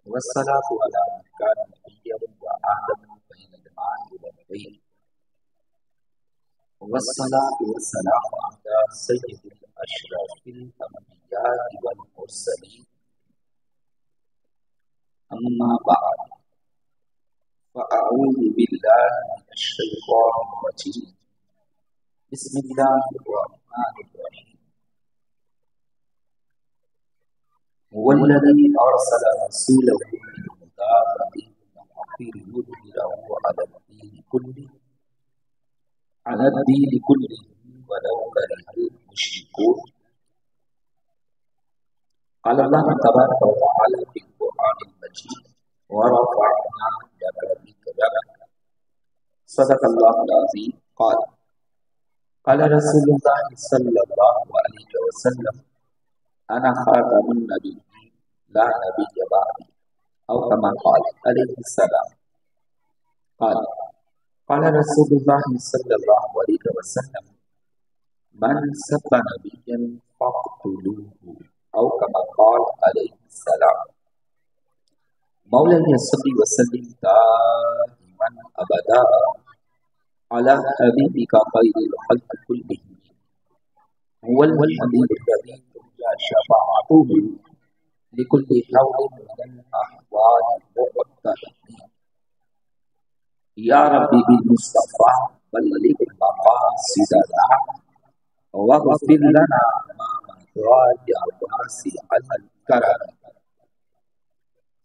वस्सलातु अला मन कान नबिय्यन व आदम बैनल माइ वल तैर वस्सलातु वस्सलामु अला सय्यिदिल अशरफिल अंबियाइ वल मुरसलीन अम्मा बअद फ़अऊज़ु बिल्लाहि मिनश शैतानिर रजीम बिस्मिल्लाहिर रहमानिर रहीम वल्लज़ी अरसल रसूलहु बिल-हुदा व दीनिल हक़्क़ लियुज़हिरहु अलad-दीनि कुल्लिहि वलौ करिहल मुश्रिकून। क़ाल अल्लाहु तबारक व तआला फ़िल क़ुरआनिल मजीद व रफ़अना लका ज़िक्रक सदक़ल्लाहुल अज़ीम। क़ाल रसूलुल्लाहि सल्लल्लाहु अलैहि वसल्लम अना ख़ातमुन नबिय्यीन ला नबिय्य बअदी औ कमा क़ाल अलैहिस्सलाम। क़ाल रसूलुल्लाहि सल्लल्लाहु अलैहि वसल्लम मन सब्बा नबिय्यन फ़क़्तुलूहु औ कमा क़ाल अलैहिस्सलाम। मौलाना सल्ली व सल्लिम दाइमन अबदा अला हबीबिका ख़ैरिल ख़ल्क़ि कुल्लिहिम हुवल हबीबुल्लज़ी तुरजा शफ़ाअतुहु लिकुल्लि हौलिन मिनल अहवालिल मुक़द्दरतीन। या रब्बी बिल मुस्तफ़ा बल्लिग़ मक़ासिदना वग़फ़िर लना मा मज़ा या वासिअल करम।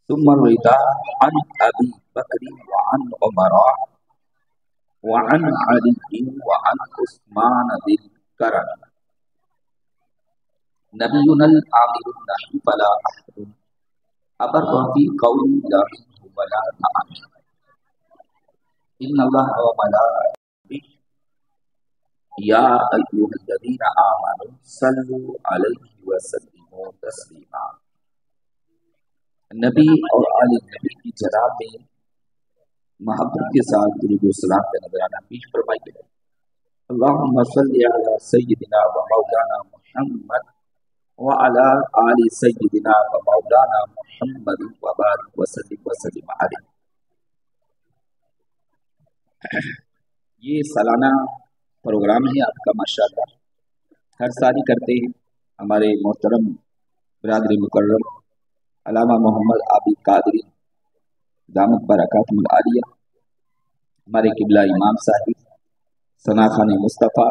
सुम्मा रिदा अन अबी बकर व अन उमर व अन अली व अन उस्मान बिल करम। नबियुनल आमिरुन नही फला अहदुन अबर्र फी क़ौली ला मिन्हु वला नअमी। इन्नल्लाह व मलाइकतहु या अय्युहल्लज़ीना आमनू सल्लु अलैहि व सल्लिमू तस्लीमा। नबी और आले नबी की जनाब में मोहब्बत के साथ दुरूद व सलाम का नजराना पेश फरमाइए। अल्लाहुम्मा सल्लि अला सय्यिदिना व मौलाना मुहम्मद व अला आलि सय्यिदिना व मौलाना मुहम्मद व बारिक व सल्लिम अलैहि। ये सालाना प्रोग्राम है आपका माशाअल्लाह, हर साल ही करते हैं। हमारे मोहतरम बिरादरी मुकर्रम अल्लामा मोहम्मद आबिद कादरी दामत बरकातुहुल आलिया, हमारे किबला इमाम साहिब सना खान मुस्तफ़ा,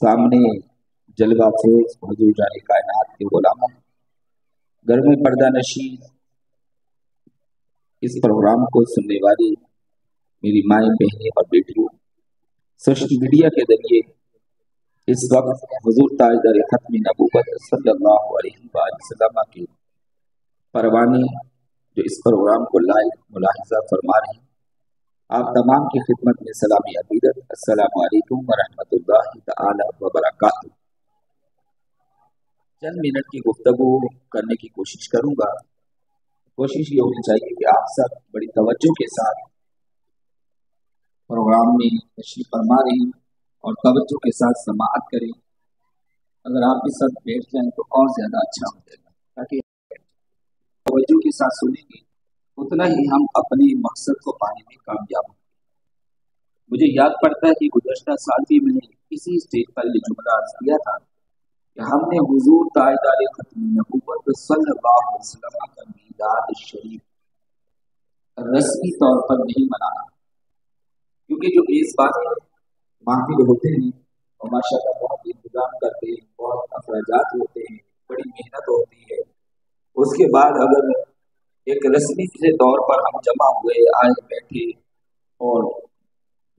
सामने जलवा फरोज़ हुजूर जाने कायनात के गुलामों, घर में पर्दा नशीन इस प्रोग्राम को सुनने वाली मेरी माएँ, बहनें और बेटियों, सोशल मीडिया के जरिए इस वक्त हुजूर ताजदार खत्म नबूवत सल्लल्लाहु अलैहि वसल्लम के परवाने जो इस प्रोग्राम को लाइव मुलाहिजा फरमा रहे हैं, आप तमाम की खिदमत में सलामी अक़ीदत अस्सलामु अलैकुम व रहमतुल्लाहि तआला व बरकातुहू। चंद मिनट की गुफ्तगू करने की कोशिश करूंगा। कोशिश ये होनी चाहिए कि आप सब बड़ी तवज्जो के साथ प्रोग्राम में तशरीफ फरमा रहे हैं और तवज्जो के साथ समाअत करें। अगर आप भी सब बैठ जाएं तो और ज़्यादा अच्छा हो जाएगा, ताकि तवज्जो के साथ सुनेंगे उतना ही हम अपने मकसद को पाने में कामयाब होंगे। मुझे याद पड़ता है कि गुज़श्ता साल भी मैंने इसी स्टेज पर ये जुमला अर्ज़ किया था कि हमने हुजूर ताजदार खत्म नबूवत सल्लल्लाहु अलैहि वसल्लम का मीलाद शरीफ रस्मी तौर पर नहीं मनाना, क्योंकि जो मेज़बान महफिल होते हैं और माशाअल्लाह बहुत इंतजाम करते हैं, बहुत अखराजात होते हैं, बड़ी मेहनत होती है। उसके बाद अगर एक रस्मी से तौर पर हम जमा हुए, आए, बैठे और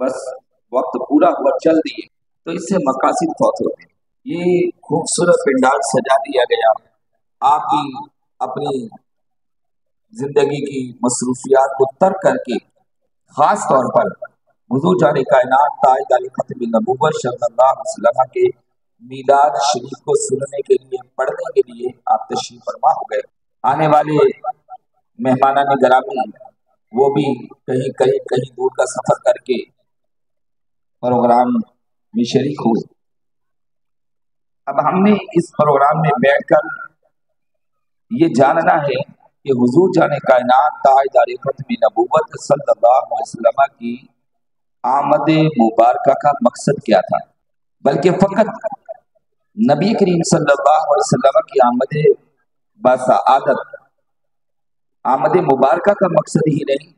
बस वक्त पूरा हुआ चल दिए, तो इससे मकासिद बहुत होते हैं। ये खूबसूरत पंडाल सजा दिया गया, आप भी अपनी जिंदगी की मसरूफियात को तर्क करके खास तौर पर हुजूर जाने कायनात ताजदार खत्म नबूवत सल्लल्लाहु अलैहि वसल्लम के मीलाद शरीफ को सुनने के लिए, पढ़ने के लिए आप तशरीफ फरमा हो गए। आने वाले मेहमानान गिरामी वो भी कहीं कहीं कहीं दूर का सफर करके प्रोग्राम में शरीक हुए। अब हमने इस प्रोग्राम में बैठकर ये जानना है कि हुजूर जाने कायनात ताजदार खत्म नबूवत सल्लल्लाहु अलैहि वसल्लम की आमद मुबारका का मकसद क्या था, बल्कि फकत नबी करीम सल्लल्लाहु अलैहि वसल्लम की आमद बासआदत, आमद मुबारका का मकसद ही नहीं,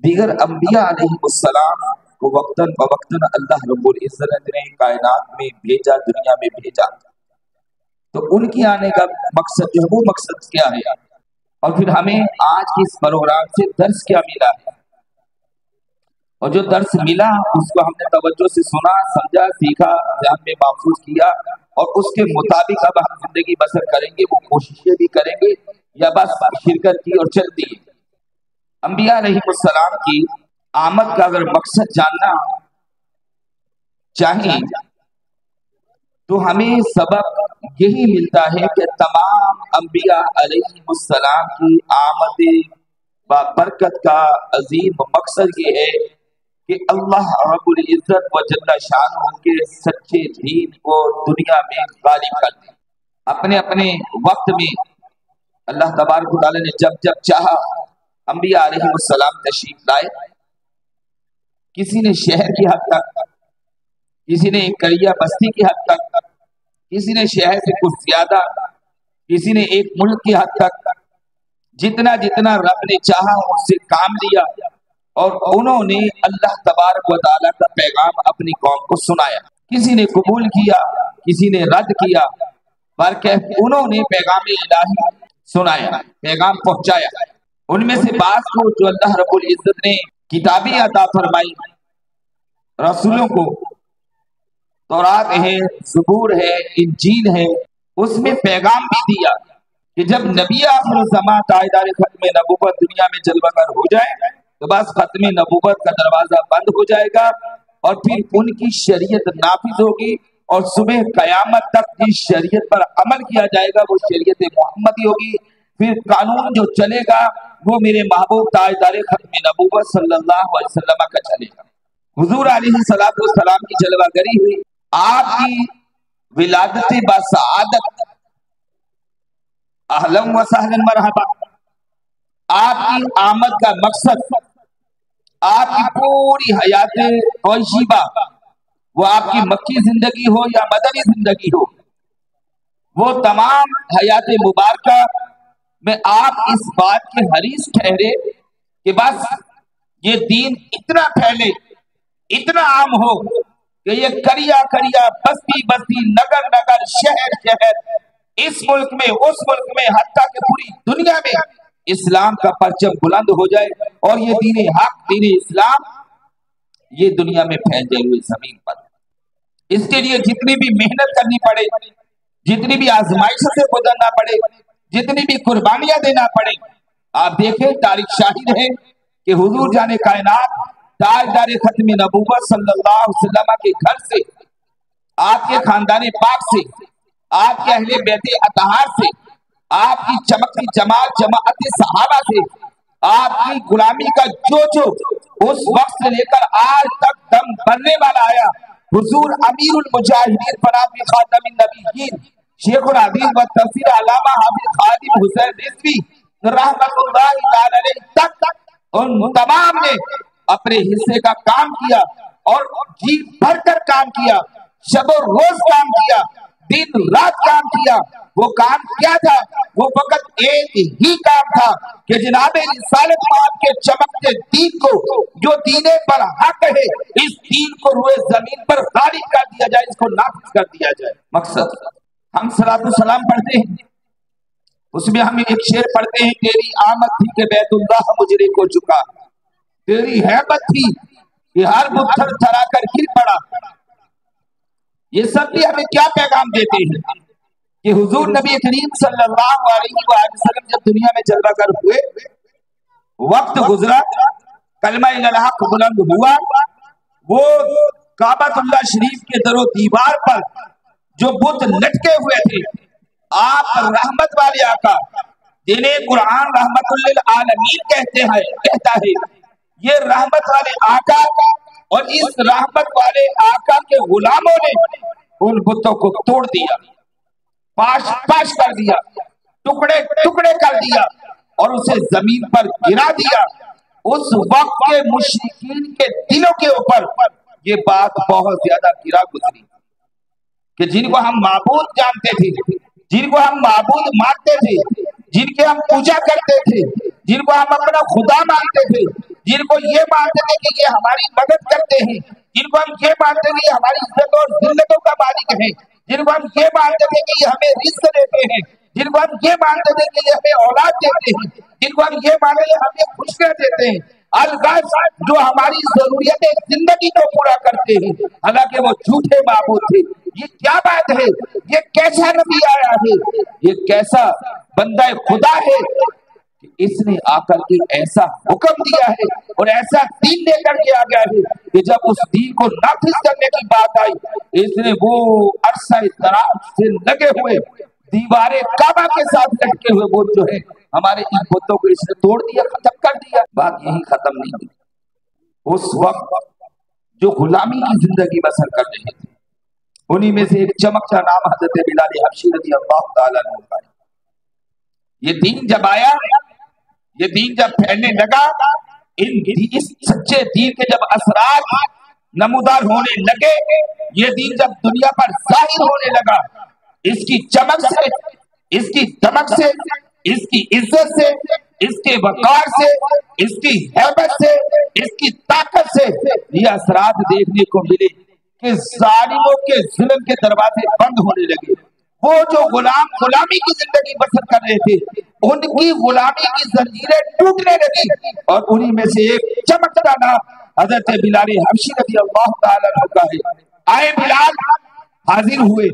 दीगर अंबिया अलैहिस्सलाम को वक्तन बवक्तन अल्लाह रब्बुल इज्जत ने कायनात में भेजा, दुनिया में भेजा, तो उनकी आने का मकसद जो है वो मकसद क्या है, और फिर हमें आज के इस प्रोग्राम से दर्स क्या मिला है, और जो दर्स मिला उसको हमने तवज्जो से सुना, समझा, सीखा, ध्यान में महफूज किया, और उसके मुताबिक अब हम जिंदगी बसर करेंगे। वो कोशिशें भी करेंगे या बस शिरकत की और चल दिए। अंबिया अलैहिस्सलाम की आमद का अगर मकसद जानना चाहिए तो हमें सबक यही मिलता है कि तमाम अंबिया अलैहिस्सलाम की आमद बरकत का अजीम मकसद ये है कि अल्लाह रब्बुल इज्जत व जल्ला शान के सच्चे दीन को दुनिया में गालिब कर दे। अपने अपने वक्त में अल्लाह तबारक व तआला ने जब जब चाहा अंबिया अलैहिस्सलाम तशरीफ लाए। किसी ने शहर की हद तक, किसी ने करिया बस्ती की हद तक, किसी ने शहर से कुछ ज्यादा, किसी ने एक मुल्क की हद तक, जितना जितना रब ने चाहा उससे काम लिया, और उन्होंने अल्लाह तबारक व तआला का पैगाम अपनी कौम को सुनाया। किसी ने कबूल किया, किसी ने रद्द किया, पर उन्होंने पैगाम इलाही सुनाया, पैगाम पहुंचाया। उनमें से बात को जो अल्लाह रब्बुल इज्जत ने किताबी अता फरमाई रसूलों को, तौरात है, ज़बूर है, इंजील है, उसमें पैगाम भी दिया कि जब नबी आखिर ज़मा ताजदार खत्म नबूवत दुनिया में जलवागर हो जाए तो बस खत्म नबूवत का दरवाजा बंद हो जाएगा, और फिर उनकी शरीयत नाफिज होगी, और सुबह कयामत तक जिस शरीयत पर अमल किया जाएगा वो शरीयत मोहम्मदी होगी। फिर कानून जो चलेगा वो मेरे महबूब ताजदार खत्म नबूवत सल्लल्लाहु अलैहि वसल्लम का चलेगा। हुजूर अलैहिस्सलातु वस्सलाम की जलवागरी हुई, आपकी विलादत बासआदत, अहलन व सहलन मरहबा। आपकी आमद का मकसद, आपकी पूरी हयात तौयबा, वो आपकी मक्की जिंदगी हो या मदनी जिंदगी हो, वो तमाम हयात मुबारका में आप इस बात के हरीस ठहरे कि बस ये दीन इतना फैले, इतना आम हो कि ये करिया करिया, बस्ती बस्ती, नगर नगर, शहर शहर, इस मुल्क में, उस मुल्क में, हत्ता कि पूरी दुनिया में इस्लाम का परचम बुलंद हो जाए, और ये दीन हक, दीन इस्लाम ये दुनिया में फैल जाए हुए जमीन पर। इसके लिए जितनी भी मेहनत करनी पड़े, जितनी भी आजमाइश से गुजरना पड़े, जितनी भी कुर्बानियां देना पड़े, आप देखें तारीख शाहिद है कि हुजूर जाने कायनात ताजदार खत्म नबूवत सल्लल्लाहु अलैहि वसल्लम के घर से, आपके खानदान पाक से, आपके अहले बैत अतहार से, आपकी चमकती जमात जमाअत सहाबा से, आपकी गुलामी का जो उस वक्त से लेकर आज तक दम बनने वाला आया, हुजूर अमीरुल मुजाहिदीन फनाफी खातमिन नबीयीन शेखुल हदीस व तफसीर अल्लामा हाफिज खादिम हुसैन रिजवी रहमतुल्लाहि तआला अलैहि तक उन तमाम ने अपने हिस्से का काम किया, और जी भरकर काम किया, शब रोज काम किया, दिन रात काम किया। वो काम क्या था? वो फकत एक ही काम था कि जनाब रिसालत पाक के चमकते दीन को, जो दीने पर हक है, इस दीन को रुए जमीन पर गालिब कर दिया जाए, इसको नाफिज कर दिया जाए। मकसद, हम सलातो सलाम पढ़ते हैं, उसमें हम एक शेर पढ़ते हैं, तेरी आमद थी कि बैतुल्लाह मुजरे को झुका, तेरी हैबत थी कि हर पत्थर थरा कर गिर पड़ा। ये सब भी हमें क्या पैगाम देते हैं? कि हुजूर नबी करीम सल्लल्लाहु अलैहि वसल्लम जब दुनिया में जलवा कर हुए, वक्त गुजरा, कलमा इलाहा बुलंद हुआ, वो काबतुल्लाह शरीफ के दरो दीवार पर जो बुत लटके हुए थे, आप रहमत वाले आका जिन्हें कुरान रहमतुल लिल आलमीन कहता है, ये रहमत वाले आका और इस रहमत वाले आका के गुलामों ने उन बुतों को तोड़ दिया, पाश पाश कर दिया, टुकड़े टुकड़े कर दिया और उसे जमीन पर गिरा दिया। उस वक्त के मुशरिकीन के दिलों के ऊपर ये बात बहुत ज्यादा गिरा गुजरी कि जिनको हम माबूद जानते थे, जिनको हम माबूद मानते थे, जिनके हम पूजा करते थे, जिनको हम अपना खुदा मानते थे, जिनको ये मानते थे कि ये हमारी मदद करते हैं, जिनको हम ये मानते थे कि हमारी इज्जत और जिल्लतों का मालिक है, जिनको हम ये मानते थे कि ये हमें रिज़्क़ देते हैं, जिनको हम ये मानते थे कि ये हमें औलाद देते हैं, जिनको हम ये मानते हैं हमें खुशियां देते हैं, अलगज़ जो हमारी जरूरियतें जिंदगी को पूरा करते हैं, हालांकि वो झूठे माबूद थे। ये क्या बात है? ये कैसा नबी आया है? ये कैसा बंदा खुदा है कि इसने आकर के ऐसा हुक्म दिया है और ऐसा दीन लेकर के आ गया है कि जब उस दीन को नाफिज करने की बात आई, इसने वो अरसा दराज से लगे हुए दीवारे काबा के साथ लटके हुए बुत जो है हमारे इन बुतों को इसने तोड़ दिया, खत्म कर दिया। बात यही खत्म नहीं हुई। उस वक्त जो गुलामी की जिंदगी बसर कर रहे थे, उन्हीं में से एक चमक का नाम हजरत बिलाल हबशी रज़ी अल्लाह ताला अन्हु का। ये दीन जब आया, ये दीन जब फैलने लगा, इस सच्चे दीन के जब असरार नमूदार होने लगे, ये दीन जब दुनिया पर जाहिर होने लगा, इसकी चमक से, इसकी दमक से, इसकी इज्जत से, इसके वकार से, इसकी हैबत से, इसकी ताकत से ये असरात देखने को मिले कि जालिमों के जुल्म के दरवाजे बंद होने लगे। वो जो गुलामी की जिंदगी बसर कर रहे थे, उनकी गुलामी की जंजीरें टूटने लगी और उन्हीं में से एक चमकता नाम हजरत बिलाल हबशी रज़ी अल्लाह ताला अन्हु का है। आए बिलाल, हाजिर हुए,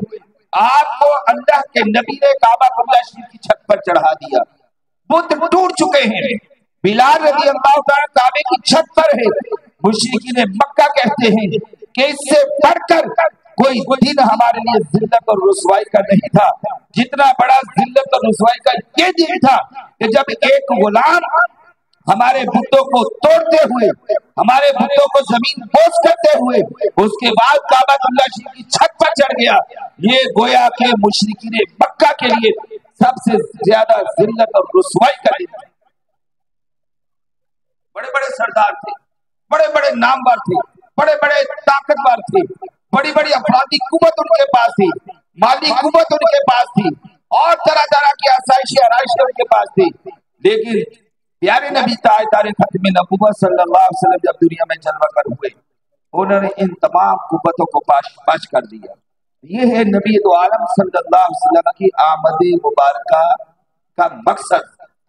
आपको अल्लाह के नबी ने काबतुल्लाह शरीफ की छत पर चढ़ा दिया। बुत टूट चुके हैं, बिलाल रज़ी अल्लाह ताला काबे की छत पर है। मुशरिकीन मक्का कहते हैं कि इससे बढ़कर कोई दिन हमारे लिए जिल्लत और रुसवाई का नहीं था, जितना बड़ा जिल्लत और रुसवाई का ये दिन था कि जब एक गुलाम हमारे बुतों को तोड़ते हुए, हमारे बुतों को जमीन बोझ करते हुए, उसके बाद काबतुल्लाह शरीफ की छत पर चढ़ गया। ये गोया के मुशरिकीन मक्का के लिए सबसे ज्यादा जिल्लत और रुसवाई का दिन। बड़े बड़े सरदार थे, बड़े बड़े नामवर थे, बड़े बड़े ताकतवर थे, बड़ी बड़ी अफराधी कुव्वत उनके पास थी, माली कुव्वत उनके पास थी और तरह तरह की आसाइशें आराइशें उनके पास थी। लेकिन प्यारे नबी ताजदार खत्म नबुव्वत सल्लल्लाहु अलैहि वसल्लम जब दुनिया में जलवा कर हुए, उन्होंने इन तमाम कुव्वतों को पाश कर दिया। ये है नबी दो आलम सल्लल्लाहु अलैहि वसल्लम की आमद मुबारका का मकसद।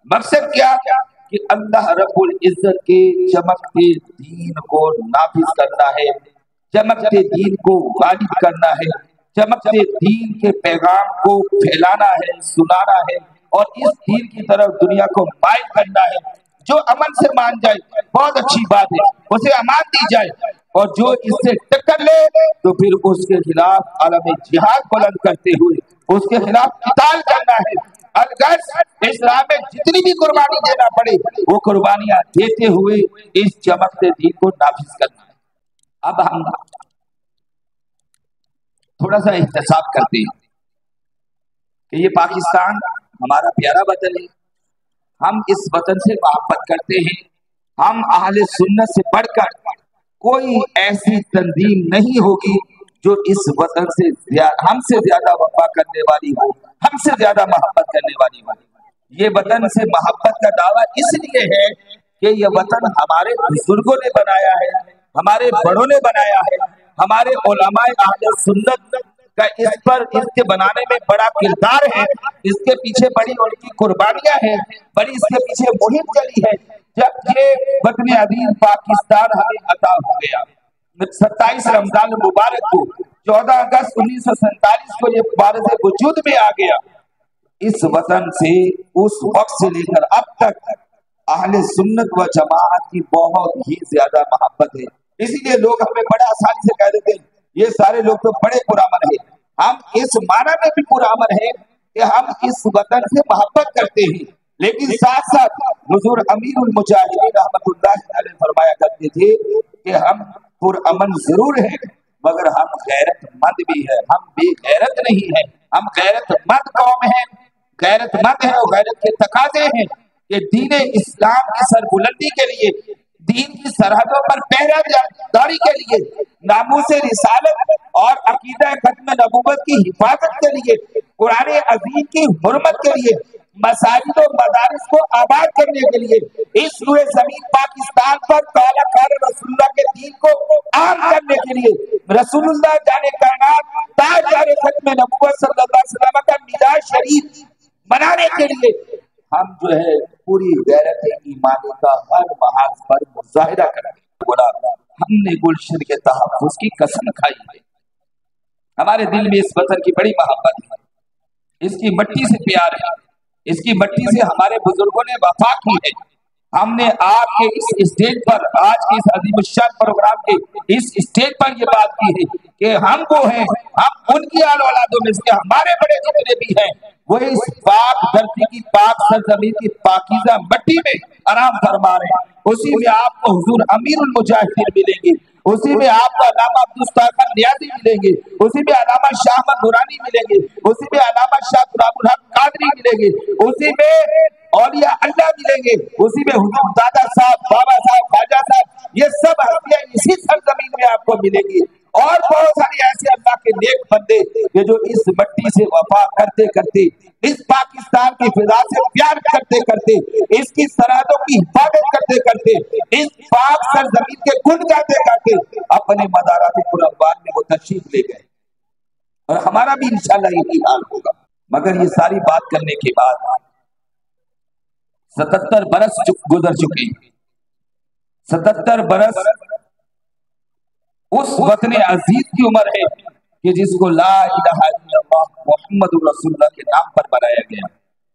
मकसद क्या? कि अल्लाह रब्बुल इज्जत के चमकते दीन को नाफिज करना है, चमकते दीन को गालिब करना है, चमकते दीन के पैगाम को फैलाना है, सुनाना है और इस दीन की तरफ दुनिया को माइल करना है। जो अमन से मान जाए बहुत अच्छी बात है, उसे अमान दी जाए, और जो इससे टक्कर ले तो फिर उसके खिलाफ आलम जिहाद बुलंद करते हुए उसके खिलाफ किताल करना है। अलगर्ज इस्लाम में जितनी भी कुर्बानी देना पड़े वो कुर्बानियां देते हुए इस चमकते दीन को नाफिज करना है। अब हम थोड़ा सा एहतसाब करते हैं कि ये पाकिस्तान हमारा प्यारा वतन है, हम इस वतन से मोहब्बत करते हैं। हम अहले सुन्नत से बढ़कर कोई ऐसी तंजीम नहीं होगी जो इस वतन से हमसे ज्यादा वफा करने वाली हो, हमसे ज्यादा मोहब्बत करने वाली हो। ये वतन से मोहब्बत का दावा इसलिए है कि ये वतन हमारे बुजुर्गों ने बनाया है, हमारे बड़ों ने बनाया है, हमारे उलमाए अहले सुन्नत का इसके बनाने में बड़ा किरदार है। इसके पीछे बड़ी उनकी कुर्बानियां हैं, बड़ी इसके पीछे मुहिम चली है। जब ये वतन अजीज पाकिस्तान हमें अता हो गया 27 रमजान मुबारक को, 14 अगस्त 1947 को ये भारत वजूद में आ गया। इस वतन से उस वक्त से लेकर अब तक अहले सुन्नत व जमाअत की बहुत ही ज्यादा मोहब्बत है। इसीलिए लोग हमें बड़ा आसानी से कह देते हैं ये सारे लोग तो बड़े पुरअमन है। हम इस माना में भी पुरअमन है कि हम इस वतन से मोहब्बत करते हैं, लेकिन साथ साथ हुजूर अमीरुल मुजाहिदीन रहमतुल्लाह अलैह फरमाया करते थे कि हम पुरअमन जरूर हैं मगर हम गैरतमंद भी है। हम बेगैरत नहीं है, हम गैरतमंद कौम है। गैरतमंद है और गैरत के तकाजे हैं कि दीन इस्लाम की सरबुलंदी के लिए, दीन की सरहदों पर पहरेदारी के लिए, नामूस रिसालत और अकीदा खत्म नबूवत की हिफाजत के लिए, कुरान अजीम की हुर्मत के लिए, मसाजिद और मदारिस को आबाद करने के लिए, इस रुए जमीन पाकिस्तान पर काला कार रसूलुल्लाह के दीन को आम करने के लिए, रसूलुल्लाह जाने कायनात ताजदार खत्म नबूवत सल्लल्लाहु अलैहि वसल्लम का मिलाद शरीफ बनाने के लिए हम जो है पूरी गैरत ईमानी का हर महाज पर मुजाहिरा करेंगे। बोला हमने गुलशन के तहफ्फुज़ की कसम खाई है। हमारे दिल में इस वतन की बड़ी मोहब्बत है, इसकी मिट्टी से प्यार है, इसकी मिट्टी से हमारे बुजुर्गों ने वफा की है। हमने आपके इस स्टेज पर, आज के इस अजीमुश्शान प्रोग्राम के इस स्टेज पर ये बात की है कि हम वो हैं, हम उनकी आल औलादों में से हमारे बड़े जितने भी हैं वो इस पाक धरती की, पाक सरजमीन की पाकीज़ा मिट्टी में आराम फरमा रहे हैं। उसी में आपको हुजूर अमीरुल मुजाहिदीन मिलेंगे, उसी में आपको अल्लामा अब्दुल नियाज़ी मिलेंगे, उसी में अल्लामा शाह अहमद नूरानी मिलेंगे, उसी में अल्लामा शाह गुलामुल हक कादरी मिलेंगे, उसी में औलिया अल्लाह मिलेंगे, उसी में हुजूर दादा साहब, बाबा साहब, ख्वाजा साहब, ये सब हस्तियां इसी सरजमीन में आपको मिलेंगी। और बहुत सारे ऐसे अल्लाह के नेक बंदे ये जो इस मिट्टी से वफा करते करते, इस पाकिस्तान की फिजा से प्यार करते करते, इसकी सरहदों की हिफाजत करते करते, इस पाक सरजमीन के गुण गाते गाते अपने मदारात कुर्बान में वो तशरीफ ले गए और हमारा भी इंशाअल्लाह यही हाल होगा। मगर ये सारी बात करने के बाद 77 बरस गुजर चुके, 77 बरस उस वतन अजीज की उम्र है कि जिसको ला इलाहा इल्लल्लाह मुहम्मदुर रसूलुल्लाह के नाम पर बनाया गया।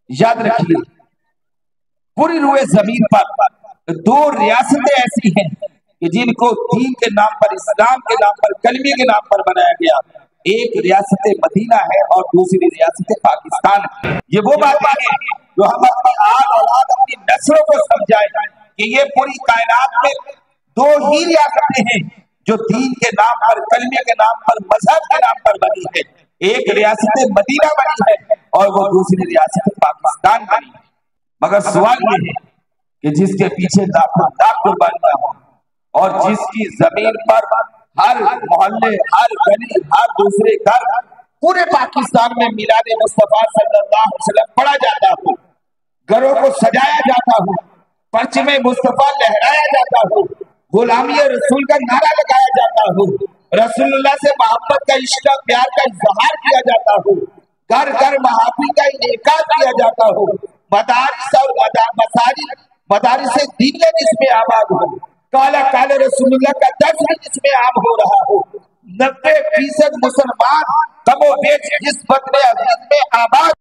याद रखिए पूरी रुए जमीन पर 2 रियासतें ऐसी हैं कि जिनको दीन के नाम पर, इस्लाम के नाम पर, कलमे के नाम पर बनाया गया। एक रियासत मदीना है और दूसरी रियासत पाकिस्तान है। ये वो बातें हैं जो हम अपनी आल औलाद, अपनी नस्लों को समझाएं कि ये पूरी कायनात में 2 ही रियासतें हैं जो दीन के नाम पर, कलमे के नाम पर, मजहब के नाम पर बनी है। एक रियासत मदीना बनी है और वो दूसरी रियासत पाकिस्तान बनी है। मगर सवाल ये है कि जिसके पीछे लाखों लाख कुर्बानियां हो और जिसकी जमीन पर हर मोहल्ले, हर गली, हर दूसरे घर, पूरे पाकिस्तान में मिलाद मुस्तफा सल्लल्लाहु अलैहि वसल्लम पढ़ा जाता हो, घरों को सजाया जाता हो, परचमे मुस्तफा लहराया जाता हो, गुलामी रसूल का नारा लगाया जाता हो, रसूलुल्लाह से मोहब्बत का, इश्क का, प्यार का इजहार किया जाता हो, घर घर महाफिल का इनेकाद किया जाता हो, मदारिस और मसाजिद, मदारिस दीन जिसमें आबाद हो, काला काले रसूलुल्लाह का दर्स भी जिसमें आम हो रहा हो, 90% मुसलमान कमो बेच जिस वतन अजीज में आबाद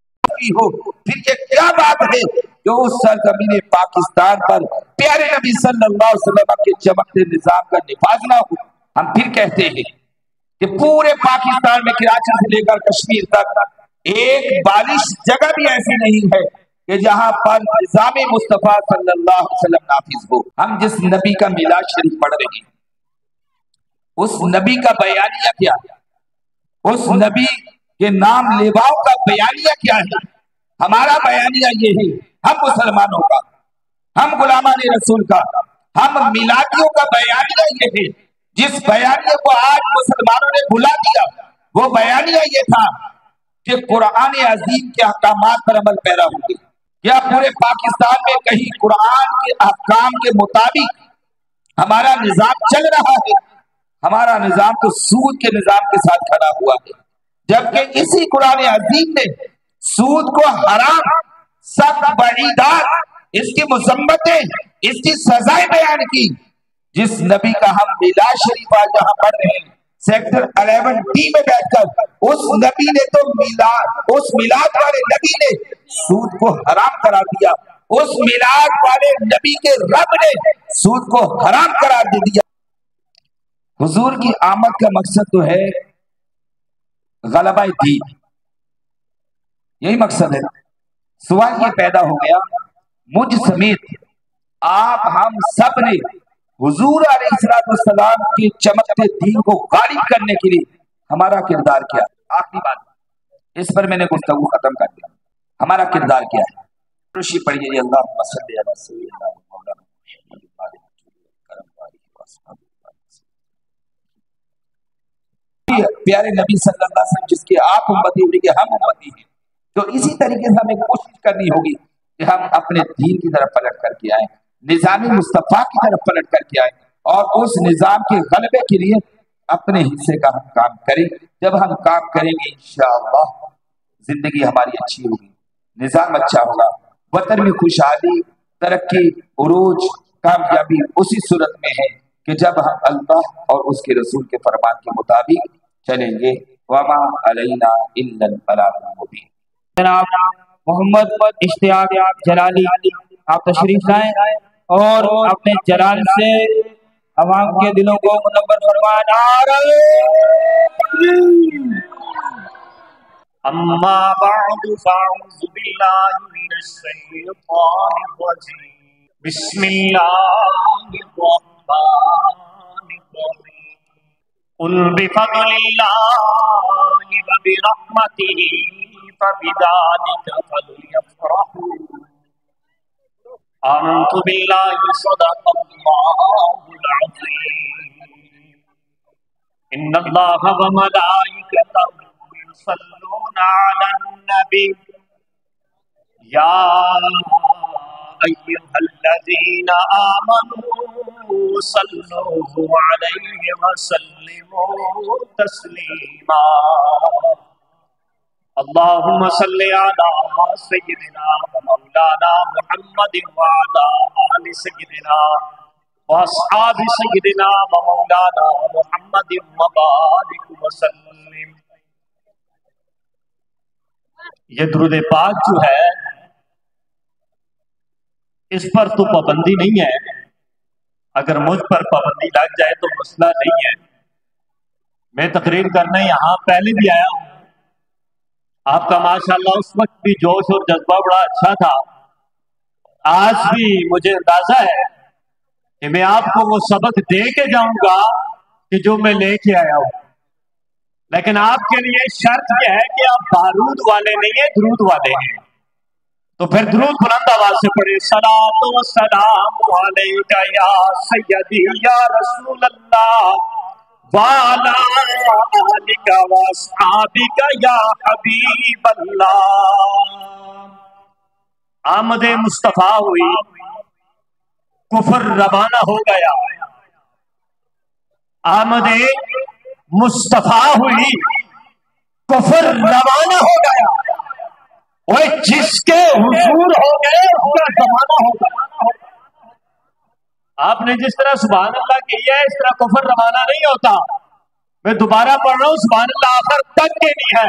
हो, फिर ये क्या बात है जो उस सरजमीन पाकिस्तान पर प्यारे नबी सल्लल्लाहु अलैहि वसल्लम के चमकते निजाम का निफाज ना हो। हम फिर कहते हैं कि पूरे पाकिस्तान में कराची से लेकर कश्मीर तक एक बालिश जगह भी ऐसी नहीं है कि जहां पर निजाम मुस्तफा सल्लल्लाहु अलैहि वसल्लम नाफिज हो। हम जिस नबी का मिलाद शरीफ पढ़ रहे हैं उस नबी का बयानिया क्या है, उस नबी के नाम लेवाओं का बयानिया क्या है? हमारा बयानिया ये है, हम मुसलमानों का, हम गुलामान रसूल का, हम मिलादियों का बयानिया ये है। जिस बयानिया को आज मुसलमानों ने भुला दिया वो बयानिया ये था कि कुरान अजीम के अहकामात पर अमल पैरा होंगे। क्या पूरे पाकिस्तान में कहीं कुरान के अहकाम के मुताबिक हमारा निजाम चल रहा है? हमारा निजाम तो सूद के निजाम के साथ खड़ा हुआ है, जबकि इसी कुरान अजीम ने सूद को हराम, सख्त बईदात, इसकी मुसम्मतें, इसकी सजाएं बयान की। जिस नबी का हम मिलाद शरीफ आज यहाँ पढ़ रहे हैं सेक्टर 11D में बैठकर उस नबी ने तो उस मिलाद वाले नबी ने सूद को हराम करार दिया। उस मिलाद वाले नबी के रब ने सूद को हराम करार दे दिया। हुजूर की आमद का मकसद तो है गलबा दीन, यही मकसद है। सवाल ये पैदा हो गया, मुझ समेत आप हम सब ने हुजूर अलैहिस्सलाम के चमकते दीन को गालिब करने के लिए हमारा किरदार क्या है? आखिरी बात, इस पर मैंने गुफ्तगू खत्म कर दिया। हमारा किरदार क्या है? रुशी पढ़िए, अल्लाहुम्मा सल्ली अला सय्यिदिना मौलाना मुहम्मद व आलिहि प्यारे नबी सल्लल्लाहु अलैहि वसल्लम जिसके आप उम्मती उनके हम उम्मती हैं। तो इसी तरीके से हमें कोशिश करनी होगी कि हम अपने दीन की तरफ पलट करके आए, निज़ाम मुस्तफ़ा की तरफ पलट करके आए और उस निज़ाम के गलबे के लिए अपने हिस्से का हम काम करें। जब हम काम करेंगे इंशाअल्लाह जिंदगी हमारी अच्छी होगी, निज़ाम अच्छा होगा, वतन में खुशहाली, तरक्की, उरूज, कामयाबी उसी सूरत में है कि जब हम अल्लाह और उसके रसूल के फरमान के मुताबिक चलेंगे। वमा अलैना इल्लल बलागुल मुबीन। जनाब मोहम्मद इश्तियाक जलाली आप तशरीफ लाएं और अपने जलाल से अवाम के दिलों को मुनव्वर फरमाना। अम्मा बअदु फअऊज़ु बिल्लाहि मिनश शैतानिर रजीम। बिस्मिल्लाहिर रहमानिर रहीम। कुल बिफज़लिल्लाहि व बिरहमतिही फबिज़ालिका फलयफ़रहू। आमनतु बिल्लाहि सदक़ल्लाहुल अज़ीम। इन्नल्लाहा व मलाइकतहू युसल्लूना अलन नबी या अय्युहल्लज़ीना आमनू सल्लू अलैहि व सल्लिमू तस्लीमा। अल्लाहुम्मा सल्लि अला सय्यिदिना व मौलाना मुहम्मदिन व अला आलि सय्यिदिना व अस्हाबि सय्यिदिना व मौलाना मुहम्मदिन व बारिक व सल्लिम। ये दुरूद पाक जो है इस पर तो पाबंदी नहीं है, अगर मुझ पर पाबंदी लग जाए तो मसला नहीं है। मैं तकरीर करने यहाँ पहले भी आया हूँ, आपका माशाल्लाह उस वक्त भी जोश और जज्बा बड़ा अच्छा था। आज भी मुझे अंदाजा है कि मैं आपको वो सबक दे के जाऊंगा कि जो मैं लेके आया हूँ, लेकिन आपके लिए शर्त यह है कि आप बारूद वाले नहीं है, दुरूद वाले हैं। तो फिर दुरूद बुलंद आवाज से पढ़े। सलातो व सलाम अलैका या सय्यदी या रसूल अल्लाह व अला आलिका व अस्हाबिका या हबीब अल्लाह। आमदे मुस्तफा हुई, कुफर रवाना हो गया। आमदे मुस्तफा हुई, कुफर रवाना हो गया। वो जिसके हुजूर हो गए उसका जमाना हो गया। आपने जिस तरह सुभान अल्लाह किया है इस तरह कुफर रवाना नहीं होता। मैं दोबारा पढ़ रहा हूँ, सुभान अल्लाह आखिर तक के नहीं है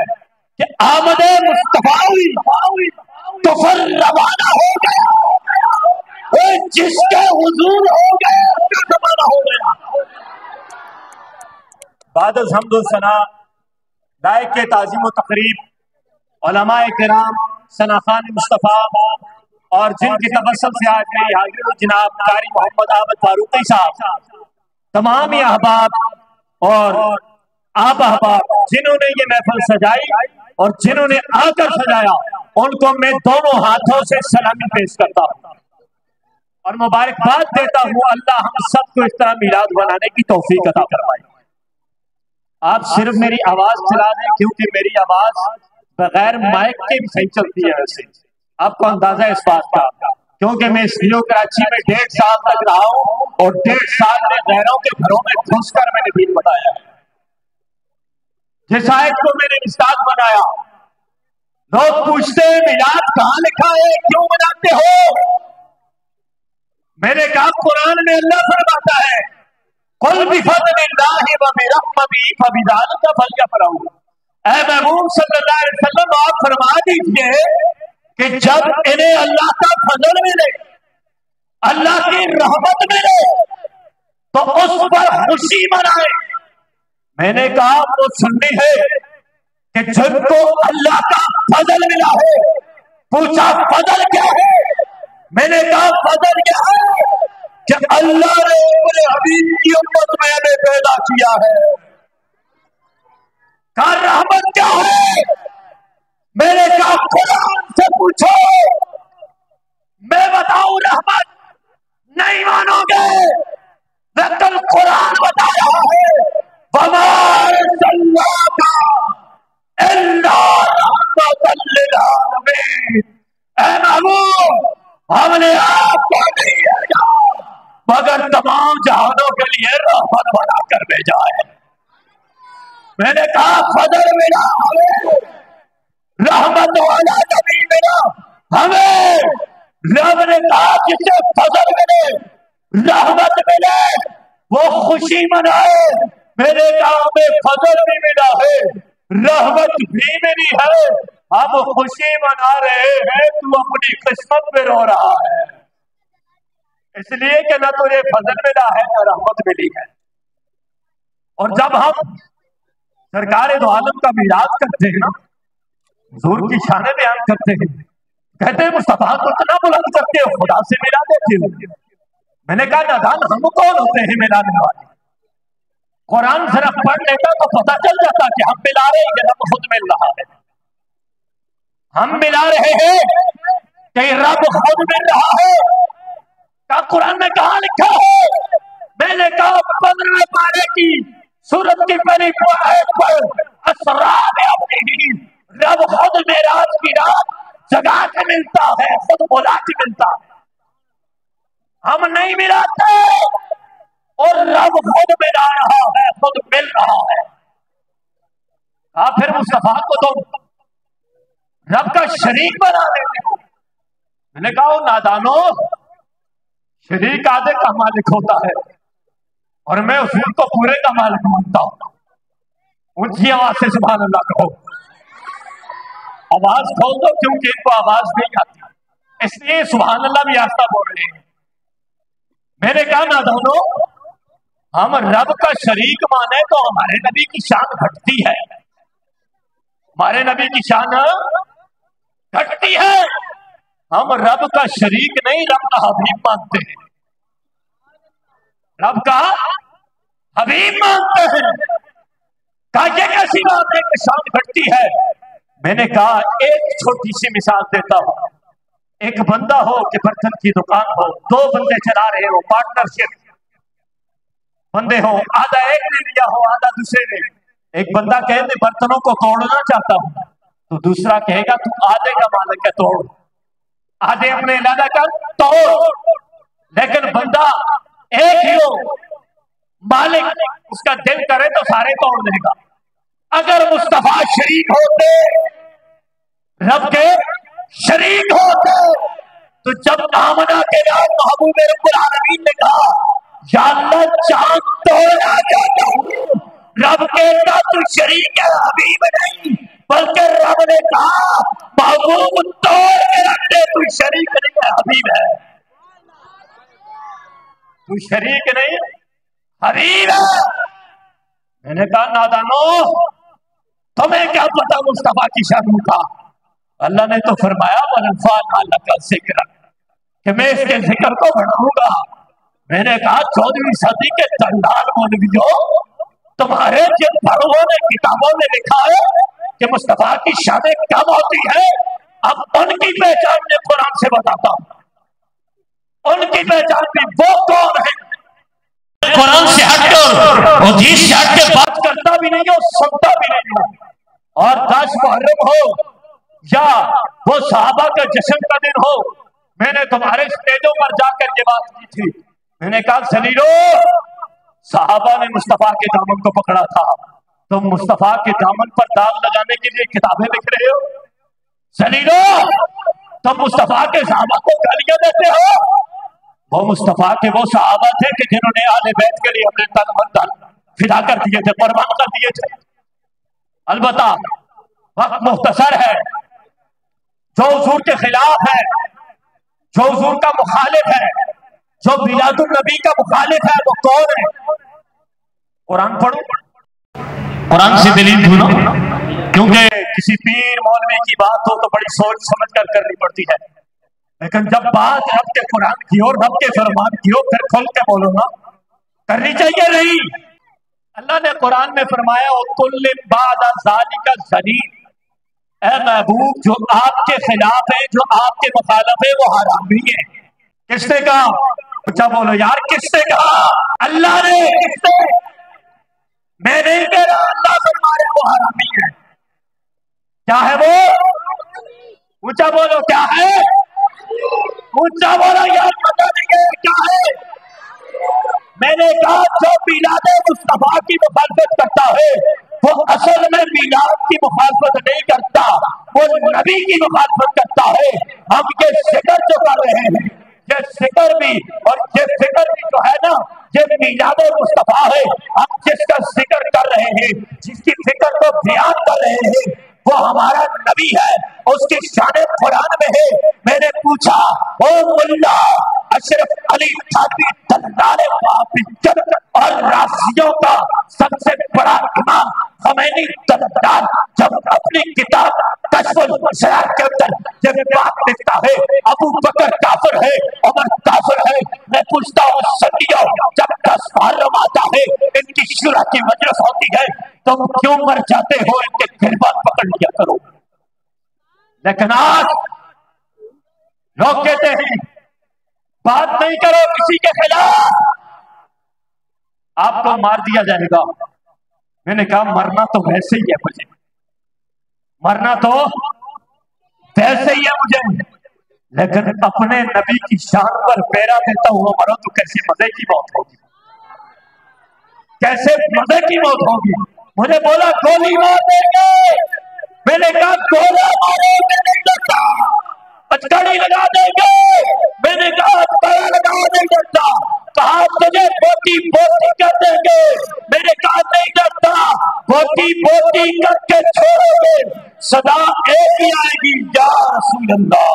कि आमदे मुस्तफा हुई, कुफर रवाना हो गया। वो जिसके हुजूर हो गए उसका जमाना हो गया। बाद हम्द सना लायक के ताज़ीम व तकरीब उलमाए किराम, सनाखान मुस्तफ़ा और जिनकी तबस्सुम से आज मेरी हाजिर जनाब कारी मोहम्मद आमद फारूकी साहब, तमाम अहबाब और आप अहबाब जिन्होंने ये महफिल सजाई और जिन्होंने आकर सजाया, उनको मैं दोनों हाथों से सलामी पेश करता हूँ और मुबारकबाद देता हूँ। अल्लाह हम सबको इस तरह मीलाद बनाने की तौफीक अता फरमाए। आप सिर्फ मेरी आवाज चला दें, क्योंकि मेरी आवाज बगैर माइक के भी सही चलती है। वैसे आपको अंदाजा इस बात का, क्योंकि मैं स्टूडियो कराची में 1.5 साल तक रहा हूँ और 1.5 साल में गैरों के घरों में घुसकर मैंने दीन बताया है। जिस आयत को मैंने मिसाल बनाया, लोग पूछते हैं मिलाद कहाँ लिखा है, क्यों मनाते हो? मैंने कहा कुरान में अल्लाह फरमाता है कुल बिफज़लिल्लाहि व बिरहमतिही फबिज़ालिका फलयफ़रहू। ऐ महबूब सल्लल्लाहु अलैहि वसल्लम, आप फरमा दीजिए कि जब इन्हें अल्लाह का फजल मिले, अल्लाह की रहमत मिले, तो उस पर खुशी मनाए। मैंने कहा वो सुननी है कि जिनको अल्लाह का फजल मिला है। पूछा फजल क्या है? मैंने कहा फजल क्या है कि अल्लाह ने अपने हबीब की उम्मत में हमें पैदा किया है। कहा रहमत क्या है? मैंने कहा कुरान से पूछो, मैं बताऊं रहमत? नहीं मानोगे। लेकिन कुरान बता रहा है वमा अरसलनाका इल्ला रहमतल लिल आलमीन। ऐ महबूब, हमने आपको नहीं भेजा मगर तमाम जहानों के लिए रहमत बनाकर भेजा है। मैंने कहा फजल मिला हमें, रहमत वाला नबी मिला हमें। रब ने कहा जिसे फजल मिले, रहमत मिले, वो खुशी मनाए। मैंने कहा हमें फजल भी मिला है, रहमत भी मिली है, हम खुशी मना रहे हैं, तू अपनी किस्मत में रो रहा है। इसलिए कि न तुझे फजल मिला है न रहमत मिली है। और जब हम सरकार दो आलम का मिलाद करते हैं ना, हुजूर की शान बयान करते हैं, कहते हैं मुस्तफा को इतना बुलंद करते हो, खुदा से मिला देते हो। मैंने कहा नादान हम कौन होते हैं मिलाने वाले? कुरान जरा पढ़ लेता तो पता चल जाता कि हम मिला रहे हैं, रब खुद मिल रहा है। हम मिला रहे हैं कि रब खुद मिल रहा है। क्या कुरान में कहा लिखा है? मैंने कहा 15 पारे की सूरत की पहली आयत पर असरा में अपनी रब खुद मेराज की रात जगा के मिलता है, खुद बुला के मिलता है। हम नहीं मिलाते और रब खुद मिला रहा है, खुद मिल रहा है। फिर मुस्तफा को तो रब का शरीक बना देते हो। मैंने कहा नादानो, शरीक आधे का मालिक होता है और मैं उसूल को पूरे का मालिक मानता हूं। ऊंची आवाज से सुभान अल्लाह कहो। आवाज खोल दो क्योंकि इनको आवाज नहीं आती, इसलिए सुभान अल्लाह भी आस्था बोल रहे हैं। मैंने कहा नादानो, हम रब का शरीक माने तो हमारे नबी की शान घटती है, हमारे नबी की शान घटती है। हम रब का शरीक नहीं, रब का हबीब मानते हैं, रब का हबीब मानते हैं। कहा ये कैसी बात है कि शान घटती है? मैंने कहा एक छोटी सी मिसाल देता हूं। एक बंदा हो कि बर्तन की दुकान हो, दो बंदे चला रहे हो, पार्टनरशिप बंदे हो, आधा एक ने लिया हो आधा दूसरे ने। एक बंदा कहे मैं बर्तनों को तोड़ना चाहता हूं, तो दूसरा कहेगा तू आधे का मालिक है, तोड़, आधे अपने इलाका का तोड़। लेकिन बंदा एक ही हो, मालिक, उसका दिल करे तो सारे तोड़ देगा। अगर मुस्तफा शरीक होते, रब के शरीक होते, तो जब आमना के नाम महबूब रब्बुल आलमीन ने कहा या अल्लाह चांद तोड़ना चाहता हूं, रब कहता तू शरीक है, हबीब नहीं, बल्कि रब ने कहा महबूब तोड़ के रख दे, तू शरीक नहीं है, हबीब है। तू शरीक नहीं, हबीब है। मैंने कहा नादानो, तुम्हें क्या पता मुस्तफा की शान का? अल्लाह ने तो फरमाया जिक्र, कि मैं इसके जिक्र को बढ़ाऊंगा। मैंने कहा 14वीं सदी के दंडाल मौलवियों, तुम्हारे जिन बड़ों ने किताबों में लिखा है कि मुस्तफा की शान कम होती है, अब उनकी पहचान मैं कुरान से बताता हूं। उनकी पहचान भी वो कौन है? कुरान से हटकर और हदीस से हटकर बात करता भी नहीं हो, सुनता भी नहीं हो। और 10 मुहर्रम हो या वो सहाबा का जश्न का दिन हो, मैंने तुम्हारे स्टेजों पर जाकर ये बात की थी। मैंने कहा सलीलो, सहाबा ने मुस्तफा के दामन को पकड़ा था, तुम मुस्तफा के दामन पर दाग लगाने के लिए किताबें लिख रहे हो। सलीलो, तुम मुस्तफा के सहाबा को गालियां देते हो, वो मुस्तफा के वो सहाबा थे कि जिन्होंने आले बैत के लिए अपने तन मन धन फिदा कर दिए थे, कुर्बान कर दिए थे। अलबत्ता वक्त मुख्तसर है। जो हुजूर के खिलाफ है, जो हुजूर का मुखालिफ है, जो मिलादुन नबी का मुखालिफ है, वो कौन है? कुरान पढ़ो, कुरान से दलील ढूंढो, क्योंकि किसी पीर मौलवी की बात हो तो बड़ी सोच समझ कर करनी पड़ती है, लेकिन जब बात रब के कुरान की और रब के फरमान की हो फिर खुल के बोलो ना, करनी चाहिए नहीं। अल्लाह ने कुरान में फरमाया ऐ महबूब, जो आपके खिलाफ है, जो आपके मुखालिफ है, वो हरामी है। किसने कहा? अच्छा बोलो यार, किसने कहा? अल्लाह ने। किसने? मैं नहीं कह रहा, अल्लाह फरमा रहे वो हरामी है। क्या है वो? ऊंचा बोलो, क्या है? ऊंचा बोलो यार, पता नहीं है क्या है। मैंने कहा जो मिलाद मुस्तफा की मुखालफत करता है वो असल में मिलाद की मुखालफत नहीं करता, वो नबी की मुखालफत करता है। हम ये जिक्र जो कर रहे हैं, ये जिक्र भी और ये फिक्र भी जो है ना, ये मिलाद मुस्तफा है। हम जिसका जिक्र कर रहे हैं, जिसकी फिक्र को बयान कर रहे हैं, वो हमारा नबी है, उसकी शान कुरान में है। मैंने पूछा, ओ मुल्ला अशरफ अली थानवी दल्लाले और राशियों का सबसे बड़ा इमाम खमैनी दल्लाल जब अपनी किताब कश्फुल शरार के अंदर जब बात लिखता है अबू बकर काफिर है, उमर काफिर है, मैं पूछता हूँ सदियों जब 10 मुहर्रम आता है, इनकी शुरा की मजलिस होती है, तुम क्यों मर जाते हो? इनके गिरबान पकड़ लिया करो। लेकिन आज लोग कहते हैं बात नहीं करो किसी के खिलाफ, आपको मार दिया जाएगा। मैंने कहा मरना तो वैसे ही है मुझे, मरना तो वैसे ही है मुझे, लेकिन अपने नबी की शान पर पैरा देता हुआ मरो तो कैसे मजे की मौत होगी, कैसे मजे की मौत होगी। मुझे बोला गोली मार देंगे, मैंने कहा गोला मारोगे नहीं लगता, अटकड़ी लगा देंगे, मैंने कहा अटकड़ा लगा नहीं लगता, कहा तुझे बोटी बोटी कर देंगे, मैंने कहा नहीं लगता, बोटी बोटी करके छोड़ोगे, सदा एक ही आएगी, या रसूल अल्लाह,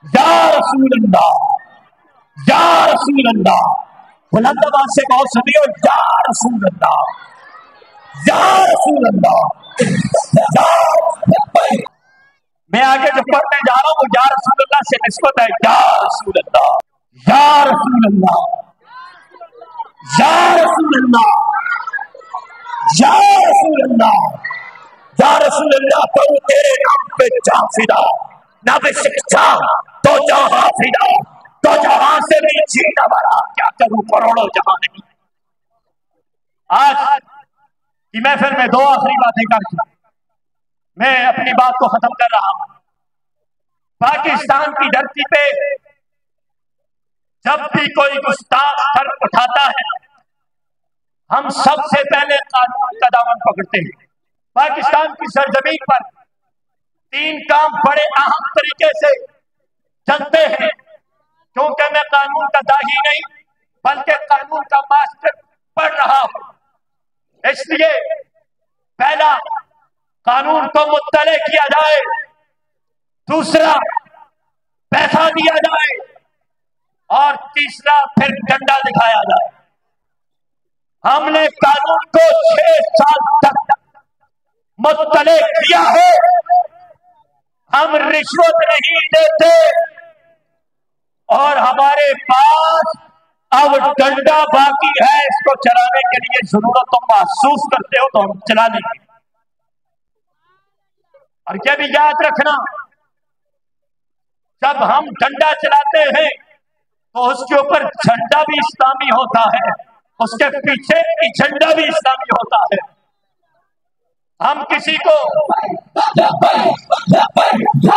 या रसूल अल्लाह, या रसूल अल्लाह। बुलंद आवाज से कहो सुनियो, या रसूल अल्लाह, या रसूल अल्लाह। मैं आगे जो पढ़ने जा रहा हूँ वो या रसूल अल्लाह से निस्बत है, या रसूल अल्लाह, या रसूल अल्लाह, या रसूल अल्लाह, या रसूल अल्लाह, या रसूल अल्लाह। तो तेरे नाम पे जा फिदा, ना पे शिक्षा तो जहां फिदा, तो जहां से भी जीना बड़ा, क्या करूं करोड़ों जहां नहीं। आज की महफिल में दो आखिरी बातें करके मैं अपनी बात को खत्म कर रहा हूं। पाकिस्तान की धरती पे जब भी कोई गुस्ताख सर उठाता है, हम सबसे पहले कानून का दामन पकड़ते हैं। पाकिस्तान की सरजमीन पर 3 काम बड़े अहम तरीके से चलते हैं, क्योंकि मैं कानून का दाही नहीं बल्कि कानून का मास्टर पढ़ रहा हूं। इसलिए पहला, कानून को मुत्तले किया जाए, दूसरा पैसा दिया जाए, और तीसरा फिर डंडा दिखाया जाए। हमने कानून को 6 साल तक मुत्तले किया है, हम रिश्वत नहीं देते, और हमारे पास अब डंडा बाकी है, इसको चलाने के लिए जरूरत तुम महसूस करते हो तो हम चला लेंगे। और क्या भी याद रखना, जब हम डंडा चलाते हैं तो उसके ऊपर झंडा भी इस्लामी होता है, उसके पीछे झंडा भी इस्लामी होता है। हम किसी को या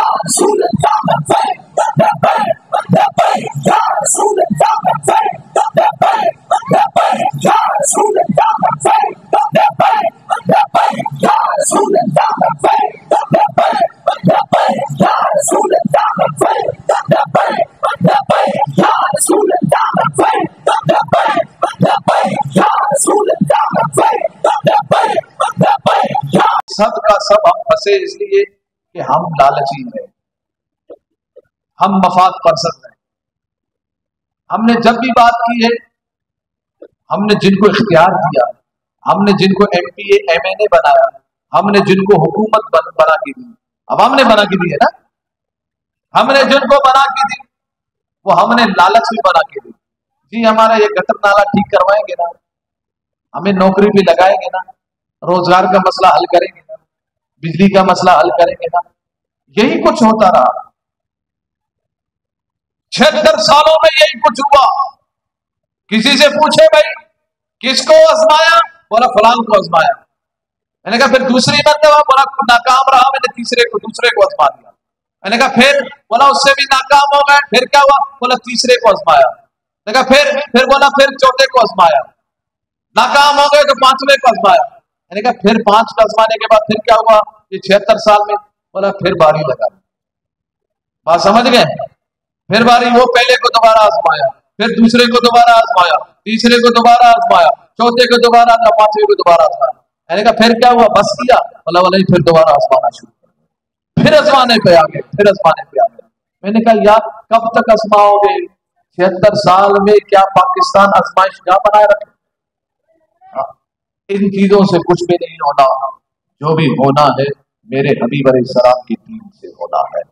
सब हम फंसे इसलिए कि हम लालची हैं, हम मफाद परस्त हैं। हमने जब भी बात की है, हमने जिनको इख्तियार दिया, हमने जिनको MPA MNA बनाया, हमने जिनको हुकूमत बना के दी, अब हमने बना के दी है ना, हमने जिनको बना के दी वो हमने लालच भी बना के दी। जी हमारा ये गटर नाला ठीक करवाएंगे ना, हमें नौकरी भी लगाएंगे ना, रोजगार का मसला हल करेंगे ना, बिजली का मसला हल करेंगे ना, यही कुछ होता रहा। 76 सालों में यही कुछ हुआ। किसी से पूछे भाई किसको आजमाया, बोला फलां को आजमाया। मैंने कहा फिर दूसरी मरतबा, बोला नाकाम रहा, मैंने दूसरे को आजमा दिया। मैंने कहा फिर, बोला उससे भी नाकाम हो गए, फिर क्या हुआ, बोला तीसरे को आजमाया। मैंने कहा फिर बोला फिर चौथे को आजमाया, नाकाम हो गए तो पांचवें को आजमाया। मैंने कहा फिर 5 को आजमाने के बाद फिर क्या हुआ, ये 76 साल में, बोला फिर बारी लगा। बात समझ गए? फिर बारी, वो पहले को दोबारा आजमाया, फिर दूसरे को दोबारा आजमाया, तीसरे को दोबारा आजमाया, चौथे को दोबारा, पांचवें को दोबारा आजमाया। मैंने कहा फिर क्या हुआ, बस किया, बोला बोला फिर दोबारा आजमाना शुरू, फिर आजमाने पे आ गए, फिर आजमाने पे आ गए। मैंने कहा यार कब तक आजमाओगे, 76 साल में क्या पाकिस्तान आजमाइश क्या बनाए रखे? इन चीजों से कुछ भी नहीं होना, जो भी होना है मेरे हबीब अलैहिस्सलाम की दीन से होना है।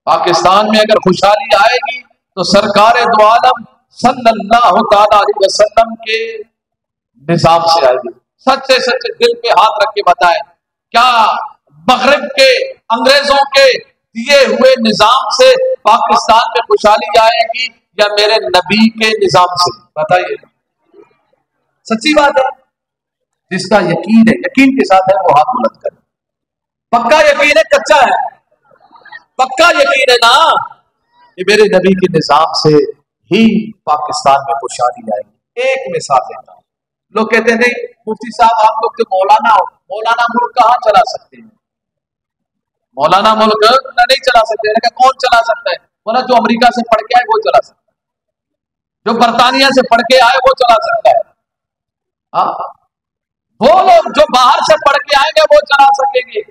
पाकिस्तान में अगर खुशहाली आएगी तो सरकार दो आलम सल्लल्लाहु तआला अलैहि वसल्लम के निजाम से आएगी। सच्चे सच्चे दिल पे हाथ रख के बताएं, क्या मगरिब के अंग्रेजों के दिए हुए निजाम से पाकिस्तान में खुशहाली आएगी या मेरे नबी के निजाम से? बताइए, सच्ची बात है। जिसका यकीन है, यकीन के साथ है, वो हाथ बुलंद करे। पक्का यकीन है, कच्चा है? पक्का यकीन है ना, ये मेरे नबी के निजाम से ही पाकिस्तान में खुशहाली आएगी। एक मिसाल देता हूं, लोग कहते हैं नहीं मुफ्ती साहब आप लोग तो मौलाना हो, मौलाना मुल्क कहां चला सकते हैं? मौलाना मुल्क नहीं चला सकते। कौन चला सकता है? बोला जो अमेरिका से पढ़ के आए वो चला सकता है, जो बरतानिया से पढ़ के आए वो चला सकता है। हाँ, वो लोग जो बाहर से पढ़ के आएंगे वो चला सकेंगे,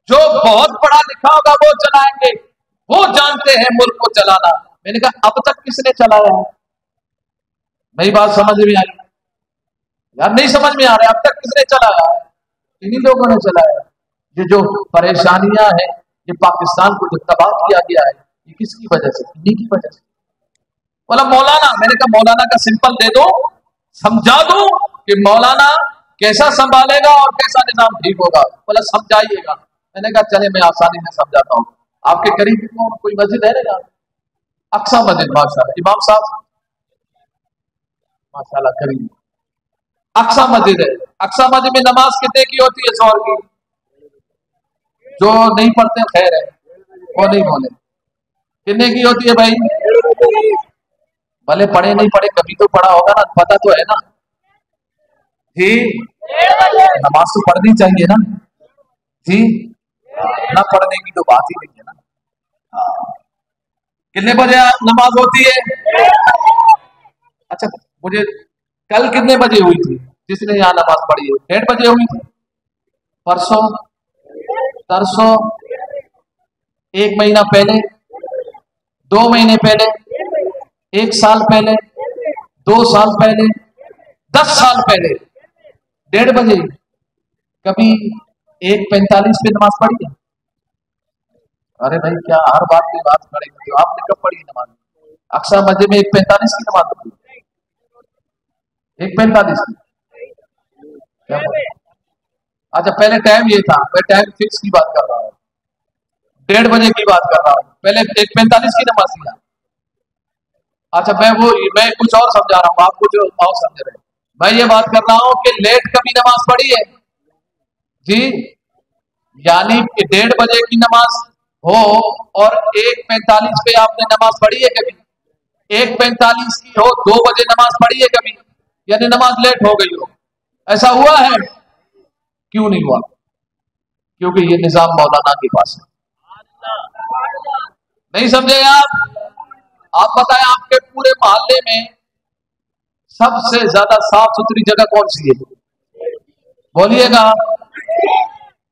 जो बहुत पढ़ा लिखा होगा वो चलाएंगे, वो जानते हैं मुल्क को चलाना। मैंने कहा अब तक किसने चलाया है? मेरी बात समझ में आई यार? नहीं समझ में आ रहा है, अब तक किसने चलाया है? इन्हीं लोगों ने चलाया। ये जो परेशानियां हैं, ये पाकिस्तान को जो तबाह किया गया है, ये किसकी वजह से? इन्हीं की वजह से। बोला मौलाना, मैंने कहा मौलाना का सिंपल दे दो, समझा दो कि मौलाना कैसा संभालेगा और कैसा निजाम ठीक होगा। बोला समझाइएगा। मैंने कहा चले मैं आसानी से समझाता हूँ। आपके करीब कोई मस्जिद है ना? अक्सा मस्जिद, माशाल्लाह इमाम साहब माशाल्लाह करीब अक्सा मस्जिद है। अक्सा मस्जिद में नमाज कितने की होती है? 100 की। जो नहीं पढ़ते खैर है, वो नहीं बोले। कितने की होती है भाई? भले पढ़े नहीं पढ़े, कभी तो पढ़ा होगा ना, पता तो है ना जी। नमाज तो पढ़नी चाहिए ना जी, ना पढ़ने की तो बात ही नहीं है ना। कितने बजे नमाज होती है? अच्छा, मुझे कल कितने बजे हुई थी? जिसने यहाँ नमाज पढ़ी है 1:30 बजे हुई थी। परसों, तरसों, 1 महीना पहले, 2 महीने पहले, 1 साल पहले, 2 साल पहले, 10 साल पहले 1:30 बजे। कभी 1:45 पे नमाज पढ़ी है? अरे भाई क्या हर बात पे बात करेंगे? तो आपने कब पढ़ी नमाज? अक्सर मस्जिद में 1:45 की नमाज होती है। 1:45 की क्या? अच्छा पहले टाइम ये था, मैं टाइम फिक्स की बात कर रहा हूँ, 1:30 बजे की बात कर रहा हूँ। पहले 1:45 की नमाज थी। अच्छा मैं कुछ और समझा रहा हूँ, आप कुछ और समझ रहे हैं। मैं ये बात कर रहा हूँ कि लेट कभी नमाज पढ़ी है जी? यानी कि 1:30 बजे की नमाज हो और 1:45 पे आपने नमाज पढ़ी है कभी? 1:45 की हो, 2 बजे नमाज पढ़ी है कभी? यानी नमाज लेट हो गई हो, ऐसा हुआ है? क्यों नहीं हुआ? क्योंकि ये निजाम मौलाना के पास है। नहीं समझे आप बताएं आपके पूरे मोहल्ले में सबसे ज्यादा साफ सुथरी जगह कौन सी है? बोलिएगा।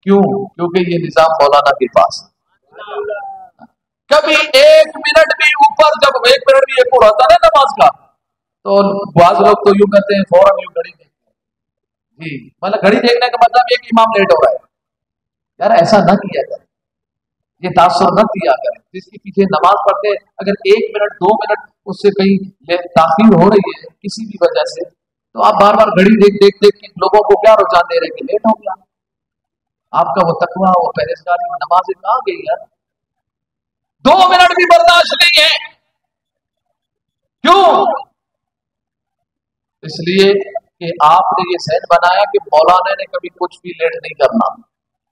क्यों? क्योंकि ये निजाम मौलाना के पास। कभी 1 मिनट भी ऊपर, जब 1 मिनट भी एक हो रहा था ना नमाज का, तो बाज लोग तो यूं करते हैं, फौरन यूं घड़ी देखते जी, मतलब घड़ी देखने का मतलब एक इमाम लेट हो रहा है। यार ऐसा ना किया जाए, ये तासुर न दिया करें। जिसके पीछे नमाज पढ़ते अगर 1 मिनट 2 मिनट उससे कहीं ताखीर हो रही है किसी भी वजह से, तो आप बार बार घड़ी देख देख देख के लोगों को क्या रुझान दे रहे कि लेट हो गया। आपका वो तकवा, वो परहेजगारी, नमाज कहाँ गई यार? 2 मिनट भी बर्दाश्त नहीं है। क्यों? इसलिए कि आपने ये सहन बनाया कि मौलाना ने कभी कुछ भी लेट नहीं करना,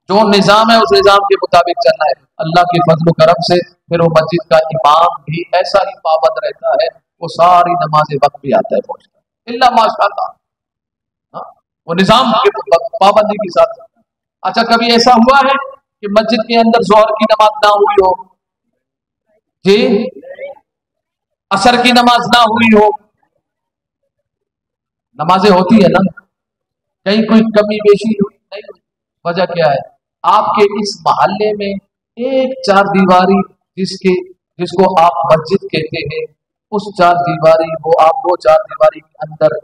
जो निजाम है उस निजाम के मुताबिक चलना है। अल्लाह के फजल करम से फिर वो मस्जिद का इमाम भी ऐसा ही पाबंद रहता है, वो सारी नमाज़ें वक्त भी आता है पहुंचता, इल्ला माशाअल्लाह, वो निजाम के पाबंदी के साथ। अच्छा, कभी ऐसा हुआ है कि मस्जिद के अंदर जोहर की नमाज ना हुई हो जी, असर की नमाज ना हुई हो? नमाजें होती है ना, कहीं कोई कमी बेशी नहीं हुई। वजह क्या है? आपके इस मोहल्ले में एक 4 दीवारी जिसको आप मस्जिद कहते हैं, उस 4 दीवारी, वो 4 दीवारी के अंदर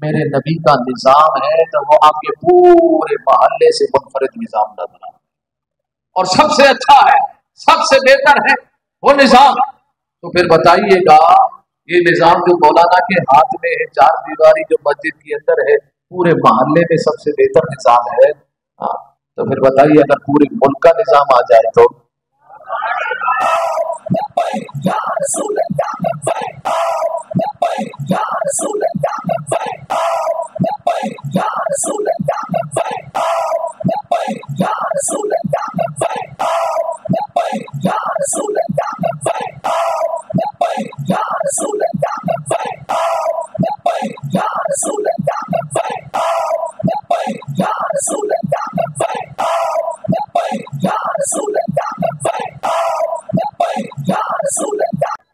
मेरे नबी का निजाम है, तो वो आपके पूरे मोहल्ले से मुनफरिद निजाम नजर, और सबसे अच्छा है, सबसे बेहतर है वो निजाम। तो फिर बताइएगा, ये निजाम जो मौलाना के हाथ में है, 4 दीवारी जो मस्जिद के अंदर है, पूरे मोहल्ले में सबसे बेहतर निजाम है, तो फिर बताइए अगर पूरे मुल्क का निजाम आ जाए तो?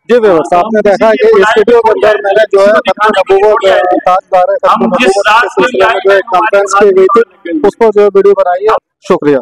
जी व्यवस्था आपने देखा कि इस वीडियो के अंदर मैंने जो है सिलसिले में जो एक कॉन्फ्रेंस की गई थी, उसको जो वीडियो बनाई है। शुक्रिया।